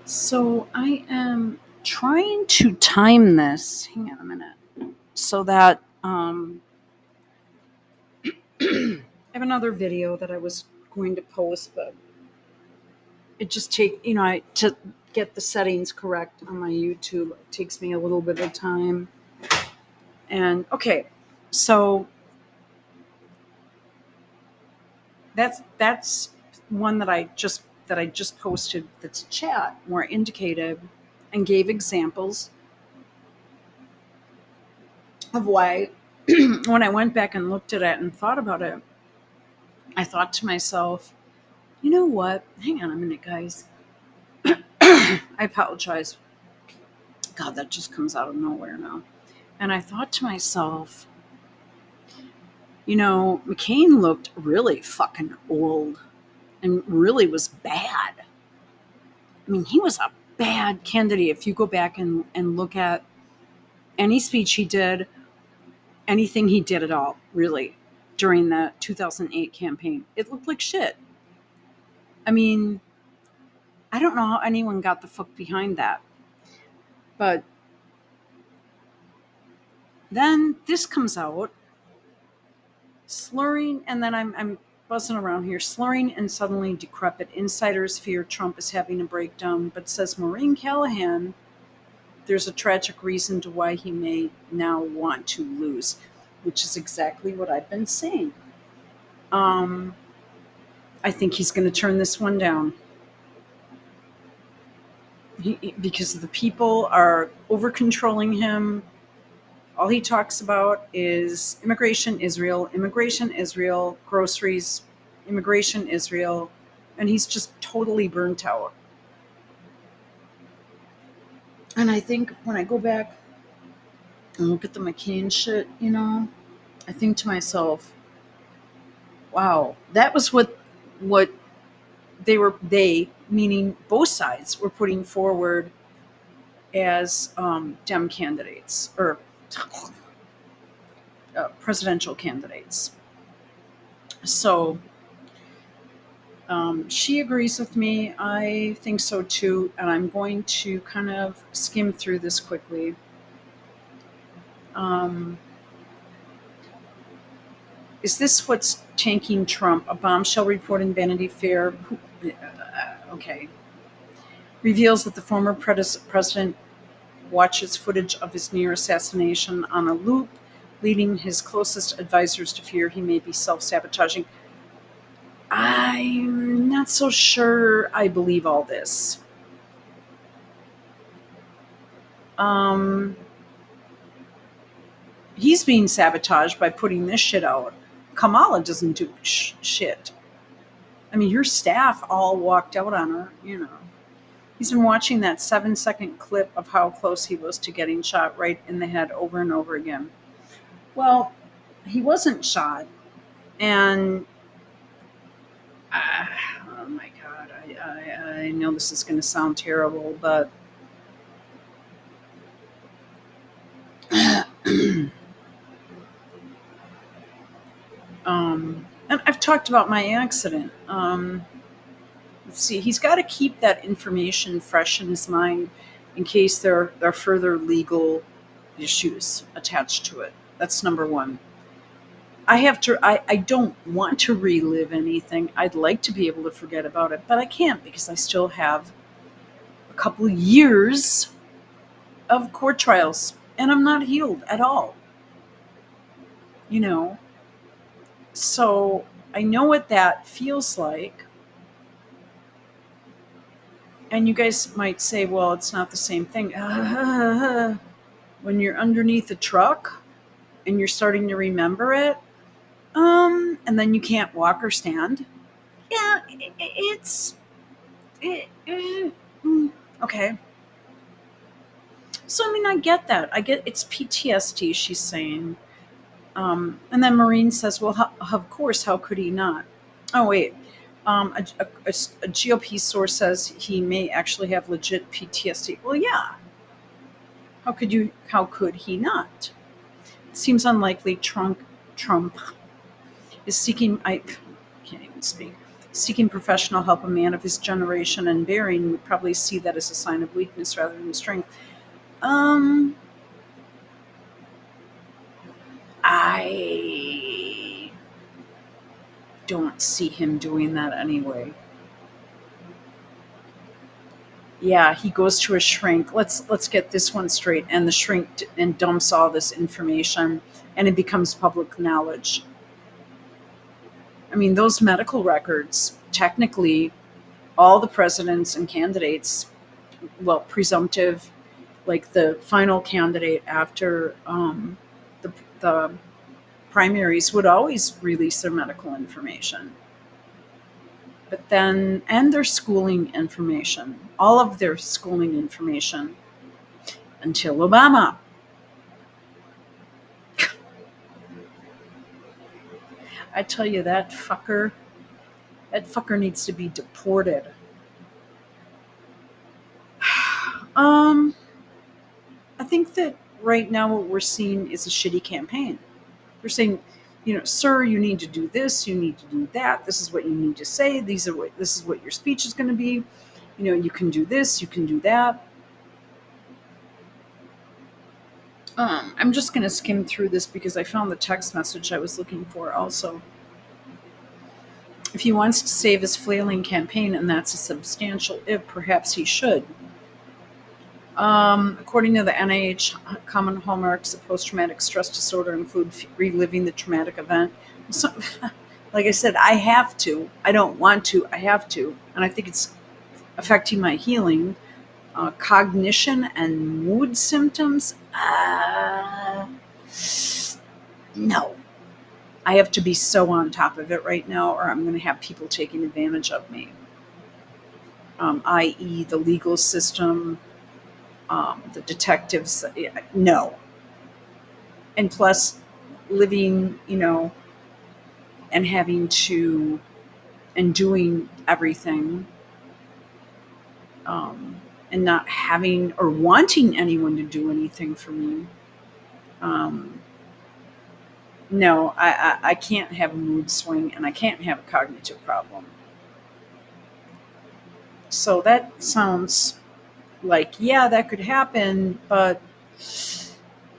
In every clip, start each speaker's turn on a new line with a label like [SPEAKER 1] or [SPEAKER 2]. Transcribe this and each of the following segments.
[SPEAKER 1] So I am trying to time this. Hang on a minute. So that I have another video that I was going to post, but it just to get the settings correct on my YouTube. It takes me a little bit of time. And okay, so that's one that I just posted. That's a chat where I indicated and gave examples of why when I went back and looked at it and thought about it, I thought to myself, you know what? Hang on a minute, guys. I apologize. God, that just comes out of nowhere now. And I thought to myself, McCain looked really fucking old and really was bad. I mean, he was a bad candidate. If you go back and look at any speech he did, anything he did at all, really, during the 2008 campaign, it looked like shit. I mean, I don't know how anyone got the fuck behind that. But then this comes out, slurring, and then I'm buzzing around here, slurring and suddenly decrepit. Insiders fear Trump is having a breakdown, but says Maureen Callahan, there's a tragic reason to why he may now want to lose, which is exactly what I've been saying. I think he's going to turn this one down. Because the people are over controlling him. All he talks about is immigration, Israel, groceries, immigration, Israel, and he's just totally burnt out. And I think when I go back and look at the McCain shit, I think to myself, wow, that was what they meaning both sides were putting forward as Dem candidates or presidential candidates. So she agrees with me. I think so too. And I'm going to kind of skim through this quickly. Um, is this what's tanking Trump? A bombshell report in Vanity Fair. Okay. Reveals that the former president watches footage of his near assassination on a loop, leading his closest advisors to fear he may be self-sabotaging. I'm not so sure I believe all this. He's being sabotaged by putting this shit out. Kamala doesn't do shit. I mean, her staff all walked out on her, He's been watching that 7-second clip of how close he was to getting shot right in the head over and over again. Well, he wasn't shot. And, oh my God, I know this is going to sound terrible, but and I've talked about my accident. Let's see, he's got to keep that information fresh in his mind in case there are further legal issues attached to it. That's number one. I don't want to relive anything. I'd like to be able to forget about it, but I can't because I still have a couple of years of court trials and I'm not healed at all. So I know what that feels like. And you guys might say, well, it's not the same thing. When you're underneath a truck and you're starting to remember it, and then you can't walk or stand. Yeah, okay. So, I mean, I get that. I get it's PTSD, she's saying. And then Maureen says, well, of course, how could he not? Oh, wait. A GOP source says he may actually have legit PTSD. Well, yeah. How could he not? It seems unlikely Trump is seeking, I can't even speak, Seeking professional help, a man of his generation and bearing would probably see that as a sign of weakness rather than strength. Um, I don't see him doing that anyway. Yeah, he goes to a shrink. Let's get this one straight. And the shrink and dumps all this information, and it becomes public knowledge. I mean, those medical records, technically, all the presidents and candidates, well, presumptive, like the final candidate after the primaries, would always release their medical information. But then, and their schooling information, all of their schooling information until Obama. I tell you, that fucker needs to be deported. Um, I think that right now what we're seeing is a shitty campaign. They're saying, sir, you need to do this, you need to do that. This is what you need to say. This is what your speech is going to be. You can do this, you can do that. I'm just going to skim through this because I found the text message I was looking for also. If he wants to save his flailing campaign, and that's a substantial if, perhaps he should. According to the NIH, common hallmarks of post-traumatic stress disorder include reliving the traumatic event. So, like I said, I have to. I don't want to. I have to. And I think it's affecting my healing. Cognition and mood symptoms? No. I have to be so on top of it right now, or I'm going to have people taking advantage of me, i.e., the legal system, the detectives. No. And plus, living, and having to, and doing everything, and not having or wanting anyone to do anything for me. No, I can't have a mood swing, and I can't have a cognitive problem. So that sounds like, yeah, that could happen, but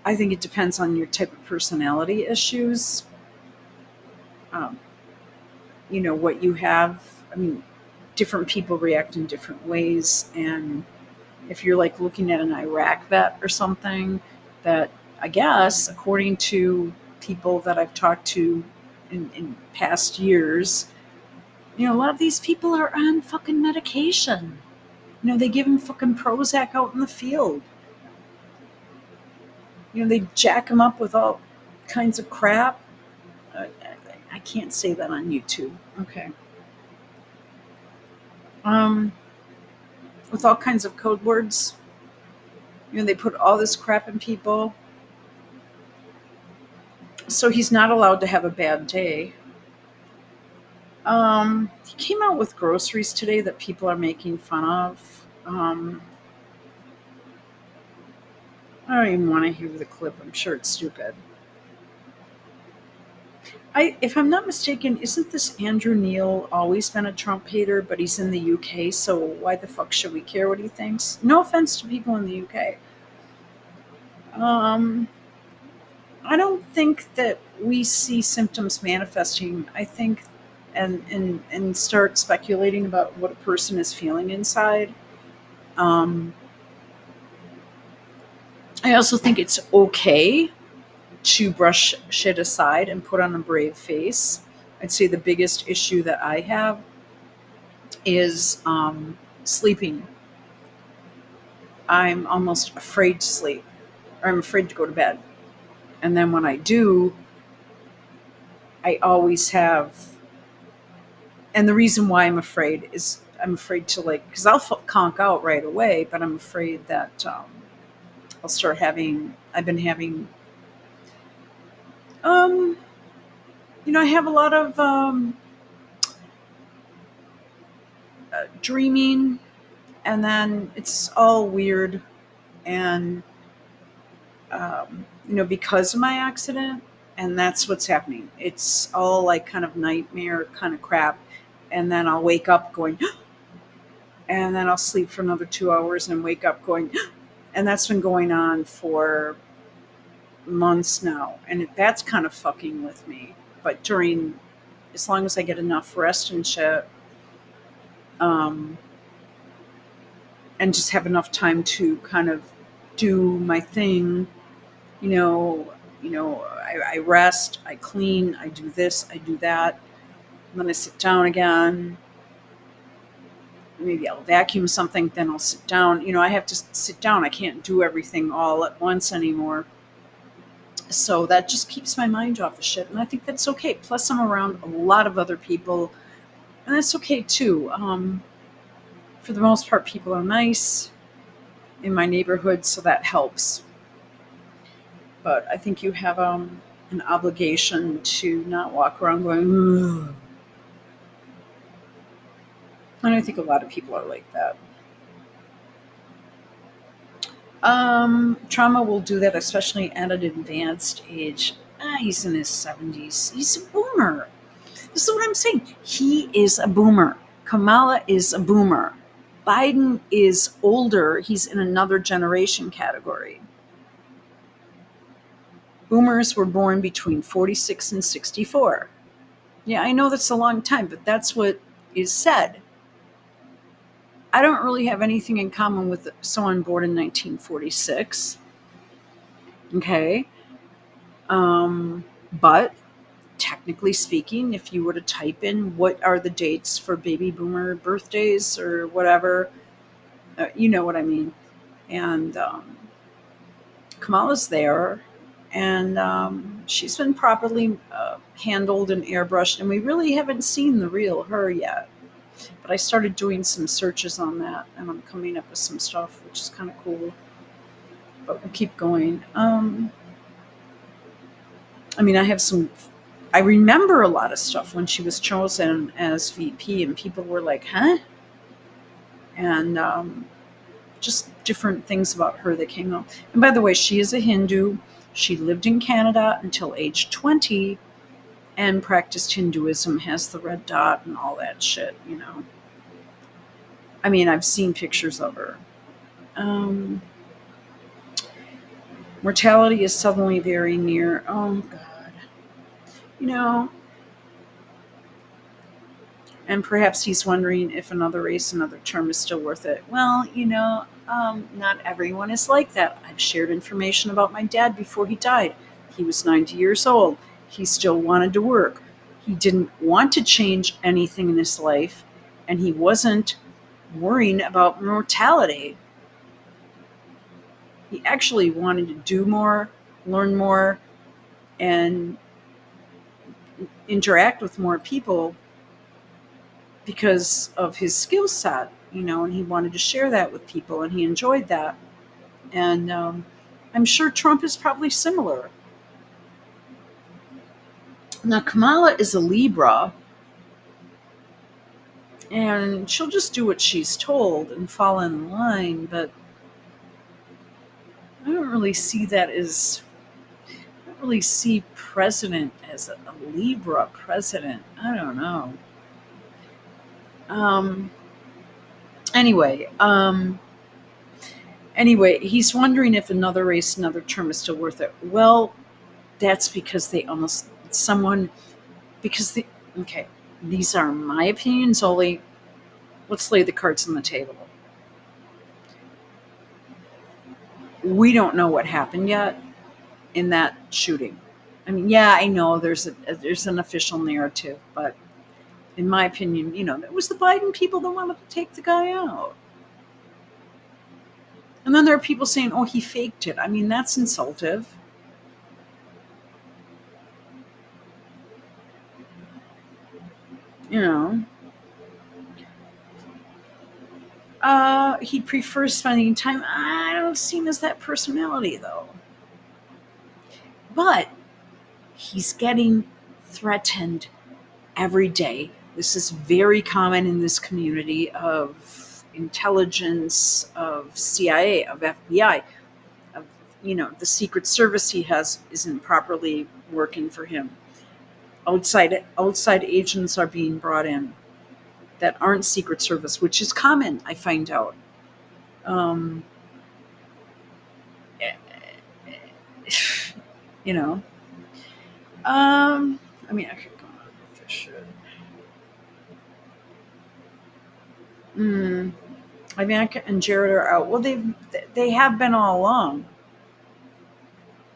[SPEAKER 1] I think it depends on your type of personality issues. Um, what you have. I mean, different people react in different ways, and if you're like looking at an Iraq vet or something, that I guess, according to people that I've talked to in past years, a lot of these people are on fucking medication. They give them fucking Prozac out in the field. They jack them up with all kinds of crap. I can't say that on YouTube. Okay. With all kinds of code words. They put all this crap in people. So he's not allowed to have a bad day. He came out with groceries today that people are making fun of. I don't even want to hear the clip. I'm sure it's stupid. If I'm not mistaken, isn't this Andrew Neil always been a Trump hater, but he's in the UK, so why the fuck should we care what he thinks? No offense to people in the UK. I don't think that we see symptoms manifesting. I think and start speculating about what a person is feeling inside. Um, I also think it's okay to brush shit aside and put on a brave face. I'd say the biggest issue that I have is sleeping. I'm almost afraid to sleep, or I'm afraid to go to bed. And then when I do, I always have. And the reason why I'm afraid is I'm afraid to, because I'll conk out right away, but I'm afraid that I'll start having. I've been having. I have a lot of dreaming, and then it's all weird, and because of my accident, and that's what's happening. It's all like kind of nightmare kind of crap. and then I'll wake up going, and then I'll sleep for another 2 hours and wake up going, and that's been going on for months now, and that's kind of fucking with me. But as long as I get enough rest and shit, um, and just have enough time to kind of do my thing, you know, I rest, I clean, I do this, I do that, and then I sit down again. Maybe I'll vacuum something, then I'll sit down. I have to sit down. I can't do everything all at once anymore. So that just keeps my mind off of shit, and I think that's okay. Plus, I'm around a lot of other people, and that's okay too. For the most part, people are nice in my neighborhood, so that helps. But I think you have an obligation to not walk around going, ugh. And I think a lot of people are like that. Trauma will do that, especially at an advanced age. He's in his 70s. He's a boomer. This is what I'm saying. He is a boomer. Kamala is a boomer. Biden is older. He's in another generation category. Boomers were born between 46 and 64. Yeah, I know that's a long time, but that's what is said. I don't really have anything in common with someone born in 1946. Okay. But technically speaking, if you were to type in what are the dates for baby boomer birthdays or whatever, you know what I mean. And Kamala's there, and she's been properly handled and airbrushed, and we really haven't seen the real her yet. But I started doing some searches on that, and I'm coming up with some stuff, which is kind of cool. But we'll keep going. I remember a lot of stuff when she was chosen as VP, and people were like, huh? And just different things about her that came up. And by the way, she is a Hindu. She lived in Canada until age 20 and practiced Hinduism, has the red dot and all that shit, I've seen pictures of her. Mortality is suddenly very near. Oh, God. And perhaps he's wondering if another race, another term is still worth it. Well, not everyone is like that. I've shared information about my dad before he died. He was 90 years old. He still wanted to work. He didn't want to change anything in his life, and he wasn't worrying about mortality. He actually wanted to do more, learn more, and interact with more people because of his skill set, and he wanted to share that with people, and he enjoyed that. And I'm sure Trump is probably similar. Now, Kamala is a Libra, and she'll just do what she's told and fall in line, but I don't really see that as... I don't really see president as a Libra president. I don't know. Anyway, he's wondering if another race, another term is still worth it. Well, that's because okay, these are my opinions only. Let's lay the cards on the table. We don't know what happened yet in that shooting. Yeah, I know there's an official narrative, but in my opinion, it was the Biden people that wanted to take the guy out. And then there are people saying, oh, he faked it. That's insultive. He prefers spending time. I don't see him as that personality, though. But he's getting threatened every day. This is very common in this community of intelligence, of CIA, of FBI, of, the Secret Service he has isn't properly working for him. Outside agents are being brought in. that aren't Secret Service, which is common, I find out. Um, you know, I mean, I could go on with this shit. Mm, Ivanka and Jared are out. Well, they have been all along.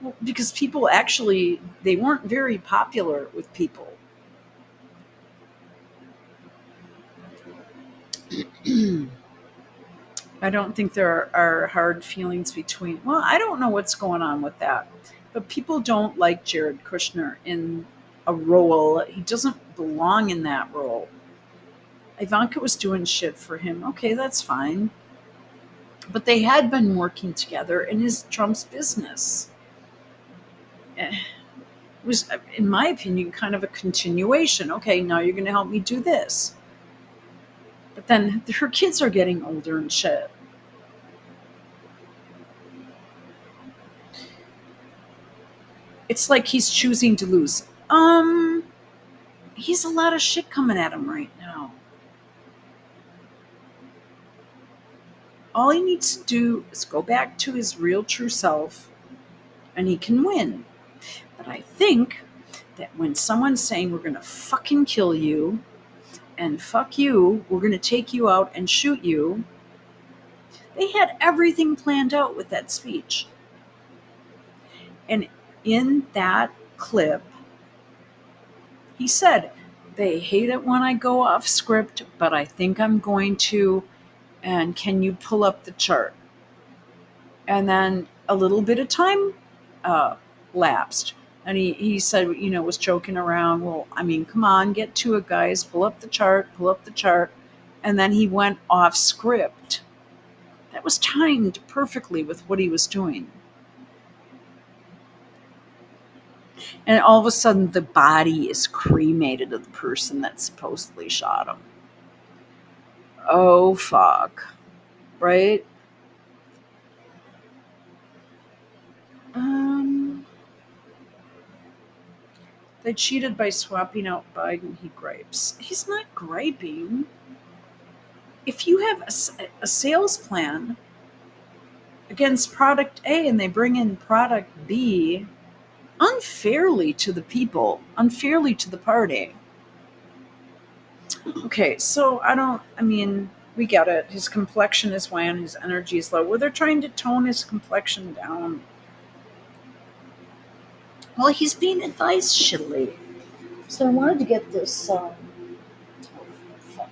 [SPEAKER 1] Well, because people actually they weren't very popular with people. I don't think there are hard feelings between. Well, I don't know what's going on with that, but people don't like Jared Kushner in a role. He doesn't belong in that role. Ivanka was doing shit for him. Okay, that's fine. But they had been working together in his Trump's business. It was, in my opinion, kind of a continuation. Okay, now you're going to help me do this. But then her kids are getting older and shit. It's like he's choosing to lose. He's a lot of shit coming at him right now. All he needs to do is go back to his real true self and he can win. But I think that when someone's saying we're going to fucking kill you and fuck you, we're going to take you out and shoot you, they had everything planned out with that speech. And in that clip, he said, they hate it when I go off script, but I think I'm going to. And can you pull up the chart? And then a little bit of time lapsed. And he said, was joking around. Well, I mean, come on, get to it, guys. Pull up the chart, pull up the chart. And then he went off script. That was timed perfectly with what he was doing. And all of a sudden, the body is cremated of the person that supposedly shot him. Oh, fuck. Right? They cheated by swapping out Biden, he gripes. He's not griping. If you have a sales plan against product A and they bring in product B unfairly to the people, unfairly to the party. Okay, so we get it. His complexion is wan, his energy is low. Well, they're trying to tone his complexion down. Well, he's being advised shittily. So I wanted to get this, fuck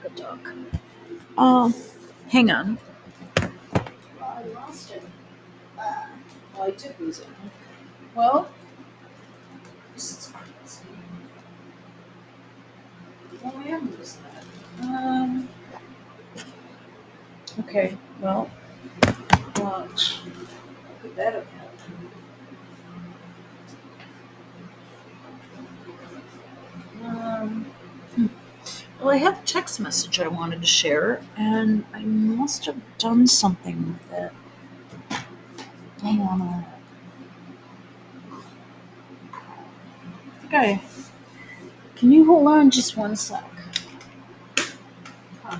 [SPEAKER 1] a duck. Hang on. I lost it. Well, I did lose it. Well, this is crazy. Well, I am losing that. Okay, well, watch. Could that have happened? Well, I have a text message I wanted to share, and I must have done something with it. Hang on a minute. Okay. Can you hold on just one sec? Huh.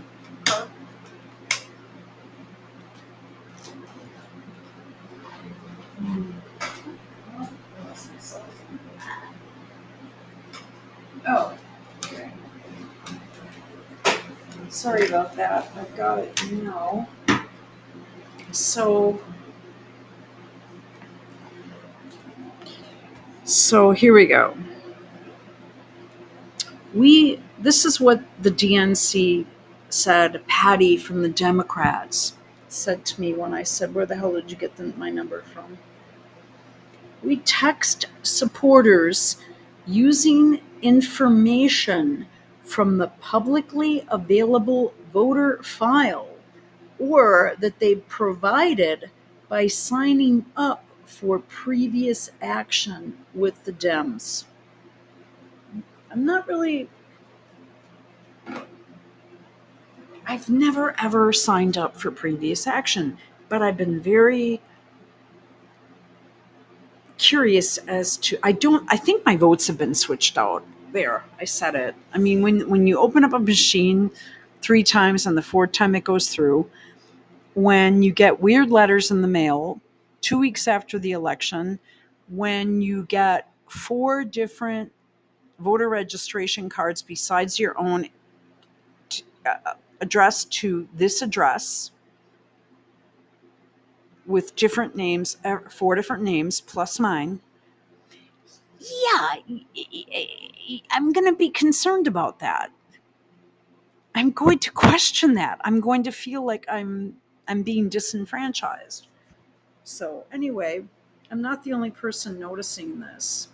[SPEAKER 1] Oh, okay. Sorry about that. I've got it now. So here we go. This is what the DNC said. Patty from the Democrats said to me when I said, where the hell did you get my number from? We text supporters using information from the publicly available voter file or that they provided by signing up for previous action with the Dems. I've never ever signed up for previous action, but I've been very curious as to, I think my votes have been switched out. There, I said it. I mean, when you open up a machine 3 times and the 4th time it goes through, when you get weird letters in the mail 2 weeks after the election, when you get 4 different voter registration cards besides your own addressed to this address with different names, 4 different names plus mine, yeah, I'm going to be concerned about that. I'm going to question that. I'm going to feel like I'm being disenfranchised. So anyway, I'm not the only person noticing this.